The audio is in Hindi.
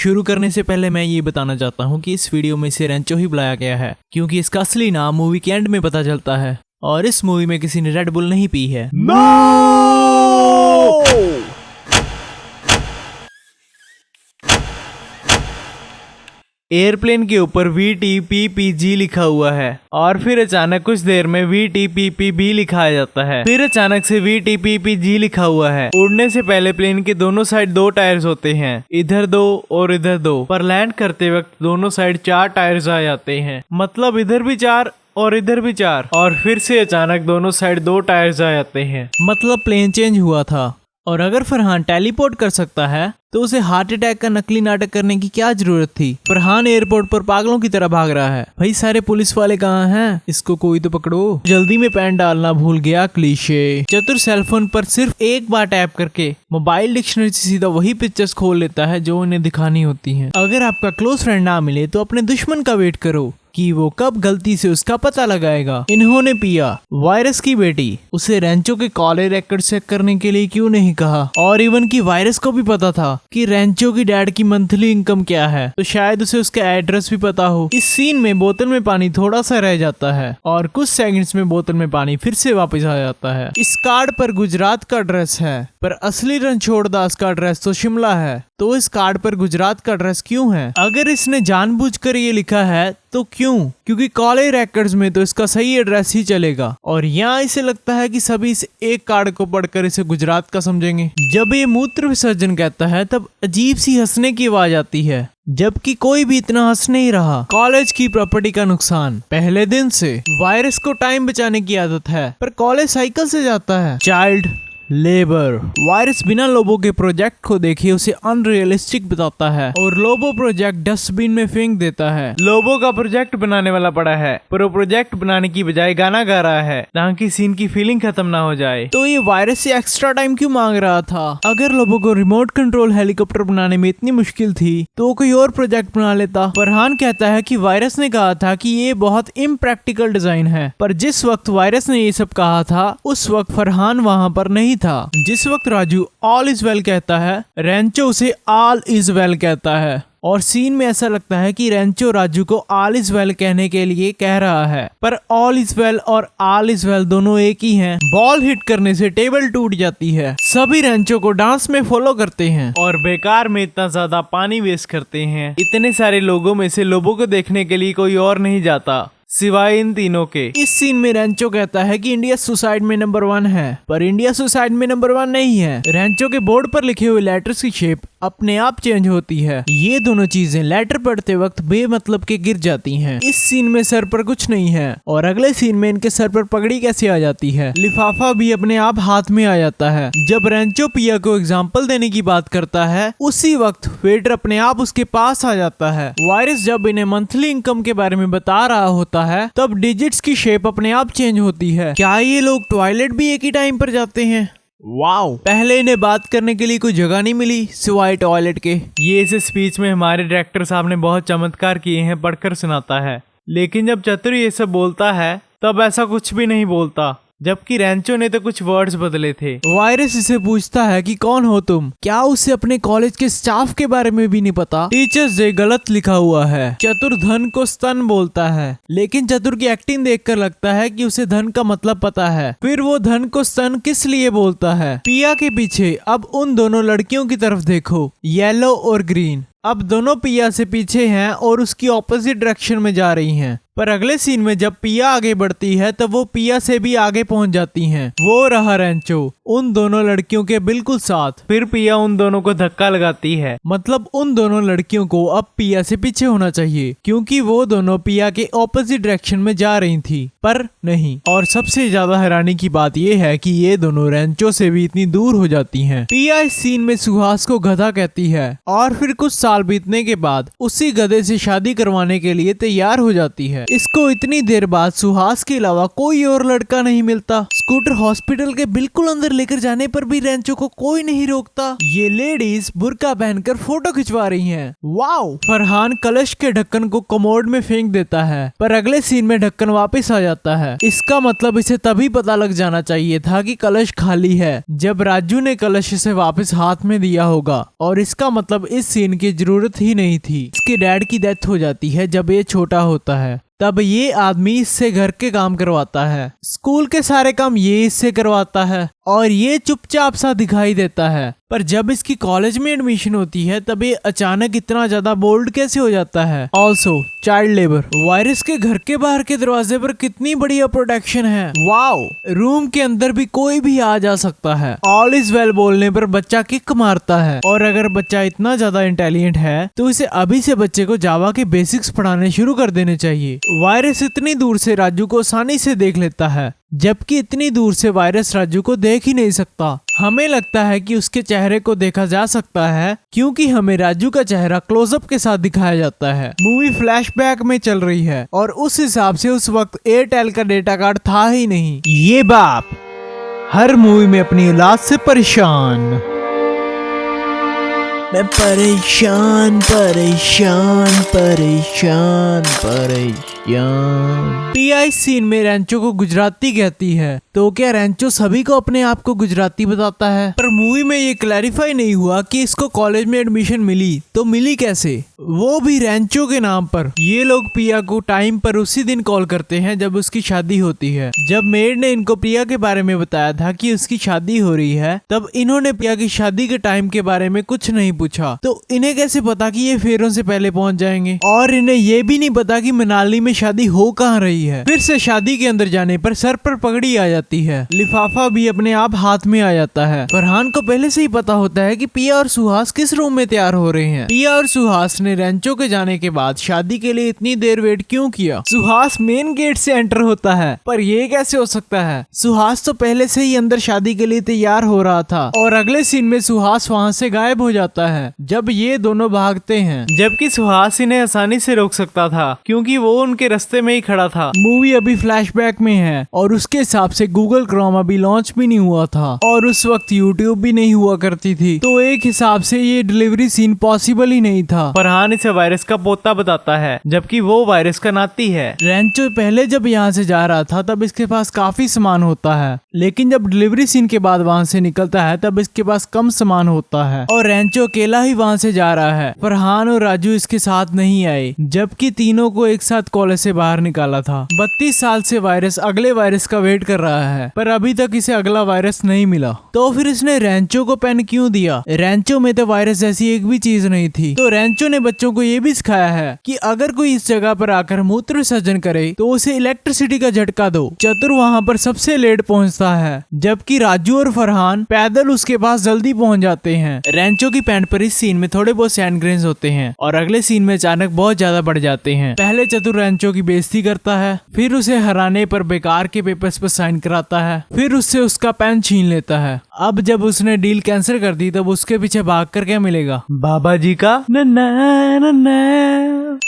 शुरू करने से पहले मैं ये बताना चाहता हूँ कि इस वीडियो में इसे रेंचो ही बुलाया गया है क्योंकि इसका असली नाम मूवी के एंड में पता चलता है और इस मूवी में किसी ने रेड बुल नहीं पी है। एयरप्लेन के ऊपर VTPPG लिखा हुआ है और फिर अचानक कुछ देर में VTPPB लिखा जाता है, फिर अचानक से VTPPG लिखा हुआ है। उड़ने से पहले प्लेन के दोनों साइड 2 टायर्स होते हैं, इधर 2 और इधर 2, पर लैंड करते वक्त दोनों साइड 4 टायर्स आ जाते हैं, मतलब इधर भी 4 और इधर भी 4, और फिर से अचानक दोनों साइड 2 टायर्स आ जाते हैं, मतलब प्लेन चेंज हुआ था। और अगर फरहान टेलीपोर्ट कर सकता है तो उसे हार्ट अटैक का नकली नाटक करने की क्या जरूरत थी। फरहान एयरपोर्ट पर पागलों की तरह भाग रहा है। भाई सारे पुलिस वाले कहाँ हैं? इसको कोई तो पकड़ो। जल्दी में पेन डालना भूल गया, क्लीशे। चतुर सेलफोन पर सिर्फ एक बार टैप करके मोबाइल डिक्शनरी से सीधा वही पिक्चर्स खोल लेता है जो उन्हें दिखानी होती हैं। अगर आपका क्लोज फ्रेंड ना मिले तो अपने दुश्मन का वेट करो कि वो कब गलती से उसका पता लगाएगा। इन्होंने पिया वायरस की बेटी, उसे रेंचो के कॉलेज रिकॉर्ड चेक करने के लिए क्यों नहीं कहा? और इवन की वायरस को भी पता था कि रेंचो की डैड की मंथली इनकम क्या है, तो शायद उसे उसका एड्रेस भी पता हो। इस सीन में बोतल में पानी थोड़ा सा रह जाता है और कुछ सेकंड्स में बोतल में पानी फिर से वापस आ जाता है। इस कार्ड पर गुजरात का एड्रेस है, पर असली रणछोड़ दास का एड्रेस तो शिमला है, तो इस कार्ड पर गुजरात का एड्रेस क्यों है? अगर इसने जानबूझकर ये लिखा है तो क्यों? क्योंकि कॉलेज रिकॉर्ड्स में तो इसका सही एड्रेस ही चलेगा और यहाँ इसे लगता है कि सभी इस एक कार्ड को पढ़कर इसे गुजरात का समझेंगे। जब ये मूत्र विसर्जन कहता है तब अजीब सी हंसने की आवाज आती है, जबकि कोई भी इतना हंस नहीं रहा। कॉलेज की प्रॉपर्टी का नुकसान पहले दिन से। वायरस को टाइम बचाने की आदत है पर कॉलेज साइकिल से जाता है। Child labour. वायरस बिना लोबो के प्रोजेक्ट को देखे उसे अनरियलिस्टिक बताता है और लोबो प्रोजेक्ट डस्टबिन में फेंक देता है। लोबो का प्रोजेक्ट बनाने वाला पड़ा है पर वो प्रोजेक्ट बनाने की बजाय गाना गा रहा है ताकि सीन की फीलिंग खत्म ना हो जाए। तो ये वायरस से एक्स्ट्रा टाइम क्यों मांग रहा था? अगर लोबो को रिमोट कंट्रोल हेलीकॉप्टर बनाने में इतनी मुश्किल थी तो वो कोई और प्रोजेक्ट बना लेता। फरहान कहता है कि वायरस ने कहा था कि ये बहुत इम्प्रैक्टिकल डिजाइन है, पर जिस वक्त वायरस ने ये सब कहा था उस वक्त फरहान वहाँ पर नहीं था। जिस वक्त राजू ऑल इज वेल कहता है, रेंचो उसे ऑल इज वेल कहता है और सीन में ऐसा लगता है कि रेंचो राजू को ऑल इज वेल कहने के लिए कह रहा है, पर ऑल इज वेल और ऑल इज वेल दोनों एक ही हैं। बॉल हिट करने से टेबल टूट जाती है। सभी रेंचो को डांस में फॉलो करते हैं और बेकार में इतना ज्यादा पानी वेस्ट करते हैं। इतने सारे लोगों में से लोबो को देखने के लिए कोई और नहीं जाता सिवाय इन तीनों के। इस सीन में रेंचो कहता है कि इंडिया सुसाइड में नंबर 1 है, पर इंडिया सुसाइड में नंबर 1 नहीं है। रेंचो के बोर्ड पर लिखे हुए लेटर्स की शेप अपने आप चेंज होती है। ये दोनों चीजें लेटर पढ़ते वक्त बेमतलब के गिर जाती हैं। इस सीन में सर पर कुछ नहीं है और अगले सीन में इनके सर पर पगड़ी कैसे आ जाती है? लिफाफा भी अपने आप हाथ में आ जाता है। जब रेंचो पिया को एग्जाम्पल देने की बात करता है उसी वक्त वेटर अपने आप उसके पास आ जाता है। वायरस जब इन्हें मंथली इनकम के बारे में बता रहा होता है तब डिजिट्स की शेप अपने आप चेंज होती है। क्या ये लोग टॉयलेट भी एक ही टाइम पर जाते हैं? वाओ! पहले इन्हें बात करने के लिए कोई जगह नहीं मिली सिवाय टॉयलेट के। ये इस स्पीच में हमारे डायरेक्टर साहब ने बहुत चमत्कार किए हैं, पढ़कर सुनाता है। लेकिन जब चतुर ये सब बोलता है तब ऐसा कुछ भी नहीं बोलता, जबकि रेंचो ने तो कुछ वर्ड्स बदले थे। वायरस इसे पूछता है कि कौन हो तुम? क्या उसे अपने कॉलेज के स्टाफ के बारे में भी नहीं पता? टीचर्स डे गलत लिखा हुआ है। चतुर धन को स्तन बोलता है, लेकिन चतुर की एक्टिंग देखकर लगता है कि उसे धन का मतलब पता है। फिर वो धन को स्तन किस लिए बोलता है? पिया के पीछे अब उन दोनों लड़कियों की तरफ देखो, येलो और ग्रीन। अब दोनों पिया से पीछे हैं और उसकी ऑपोजिट डायरेक्शन में जा रही हैं। पर अगले सीन में जब पिया आगे बढ़ती है तब वो पिया से भी आगे पहुंच जाती हैं। वो रहा रेंचो उन दोनों लड़कियों के बिल्कुल साथ। फिर पिया उन दोनों को धक्का लगाती है, मतलब उन दोनों लड़कियों को अब पिया से पीछे होना चाहिए क्योंकि वो दोनों पिया के ऑपोजिट डायरेक्शन में जा रही थी, पर नहीं। और सबसे ज्यादा हैरानी की बात यह है कि ये दोनों रेंचो से भी इतनी दूर हो जाती हैं। पिया इस सीन में सुहास को गधा कहती है और फिर कुछ साल बीतने के बाद उसी गधे से शादी करवाने के लिए तैयार हो जाती है। है। इसको इतनी देर बाद सुहास के अलावा कोई और लड़का नहीं मिलता। स्कूटर हॉस्पिटल के बिल्कुल अंदर लेकर जाने पर भी रेंचो को कोई नहीं रोकता। ये लेडीज बुर्का पहनकर फोटो खिंचवा रही हैं। वाओ! फरहान कलश के ढक्कन को कमोड में फेंक देता है, पर अगले सीन में ढक्कन वापस आ जाता है। इसका मतलब इसे तभी पता लग जाना चाहिए था कि कलश खाली है जब राजू ने कलश इसे वापस हाथ में दिया होगा, और इसका मतलब इस सीन की जरूरत ही नहीं थी। इसके डैड की डेथ हो जाती है जब ये छोटा होता है। तब ये आदमी इससे घर के काम करवाता है, स्कूल के सारे काम ये इससे करवाता है और ये चुपचाप सा दिखाई देता है। पर जब इसकी कॉलेज में एडमिशन होती है तब ये अचानक इतना ज्यादा बोल्ड कैसे हो जाता है। Also child labour. वायरस के घर के बाहर के दरवाजे पर कितनी बढ़िया प्रोटेक्शन है। वाओ! रूम के अंदर भी कोई भी आ जा सकता है। ऑल इज वेल बोलने पर बच्चा किक मारता है, और अगर बच्चा इतना ज्यादा इंटेलिजेंट है तो इसे अभी से बच्चे को जावा के बेसिक्स पढ़ाने शुरू कर देने चाहिए। वायरस इतनी दूर से राजू को आसानी से देख लेता है, जबकि इतनी दूर से वायरस राजू को देख ही नहीं सकता। हमें लगता है कि उसके चेहरे को देखा जा सकता है क्योंकि हमें राजू का चेहरा क्लोजअप के साथ दिखाया जाता है। मूवी फ्लैशबैक में चल रही है और उस हिसाब से उस वक्त एयरटेल का डेटा कार्ड था ही नहीं। ये बाप हर मूवी में अपनी औलाद से परेशान। मैं परेशान परेशान परेशान परेशान। पीआई सीन में रेंचो को गुजराती कहती है, तो क्या रेंचो सभी को अपने आप को गुजराती बताता है? पर मूवी में ये क्लैरिफाई नहीं हुआ कि इसको कॉलेज में एडमिशन मिली तो मिली कैसे, वो भी रेंचो के नाम पर। ये लोग प्रिया को टाइम पर उसी दिन कॉल करते हैं जब उसकी शादी होती है। जब मेड ने इनको प्रिया के बारे में बताया था कि उसकी शादी हो रही है, तब इन्होंने प्रिया की शादी के टाइम के बारे में कुछ नहीं पूछा। तो इन्हें कैसे पता कि ये फेरों से पहले पहुंच जाएंगे? और इन्हें ये भी नहीं पता कि मनाली में शादी हो कहाँ रही है। फिर से शादी के अंदर जाने पर सर पर पगड़ी आ जाती है, लिफाफा भी अपने आप हाथ में आ जाता है। फरहान को पहले से ही पता होता है कि पिया और सुहास किस रूम में तैयार हो रहे हैं। पिया और सुहास ने रेंचो के जाने के बाद शादी के लिए इतनी देर वेट क्यों किया? सुहास मेन गेट से एंटर होता है, पर ये कैसे हो सकता है? सुहास तो पहले से ही अंदर शादी के लिए तैयार हो रहा था, और अगले सीन में सुहास वहाँ से गायब हो जाता है जब ये दोनों भागते हैं, जबकि सुहास इन्हें आसानी से रोक सकता था क्योंकि वो उनके रास्ते में ही खड़ा था। मूवी अभी फ्लैशबैक में है और उसके हिसाब से गूगल क्रोम अभी लॉन्च भी नहीं हुआ था और उस वक्त यूट्यूब भी नहीं हुआ करती थी, तो एक हिसाब से ये डिलीवरी सीन पॉसिबल ही नहीं था। फरहान इसे वायरस का पोता बताता है जबकि वो वायरस का नाती है। रेंचो पहले जब यहाँ से जा रहा था तब इसके पास काफी सामान होता है, लेकिन जब डिलीवरी सीन के बाद वहाँ से निकलता है तब इसके पास कम सामान होता है और रेंचो अकेला ही वहाँ से जा रहा है। फरहान और राजू इसके साथ नहीं आए, जबकि तीनों को एक साथ कॉलेज से बाहर निकाला था। 32 साल से वायरस अगले वायरस का वेट कर रहा है, पर अभी तक इसे अगला वायरस नहीं मिला। तो फिर इसने रेंचो को पेन क्यों दिया? रेंचो में तो वायरस जैसी एक भी चीज नहीं थी। तो रेंचो ने बच्चों को ये भी सिखाया है कि अगर कोई इस जगह पर आकर मूत्र विसर्जन करे तो उसे इलेक्ट्रिसिटी का झटका दो। चतुर वहाँ पर सबसे लेट पहुँचता है, जबकि राजू और फरहान पैदल उसके पास जल्दी पहुँच जाते हैं। रेंचो की पैंट पर इस सीन में थोड़े बहुत सैंड ग्रेन्स होते हैं और अगले सीन में अचानक बहुत ज्यादा बढ़ जाते हैं। पहले चतुर रेंचो की बेइज्जती करता है, फिर उसे हराने पर बेकार के पेपर्स पर साइन कराता है, फिर उससे उसका पेन छीन लेता है। अब जब उसने डील कैंसिल कर दी तब उसके पीछे भाग कर क्या मिलेगा? बाबा जी का नन्ना नन्ना।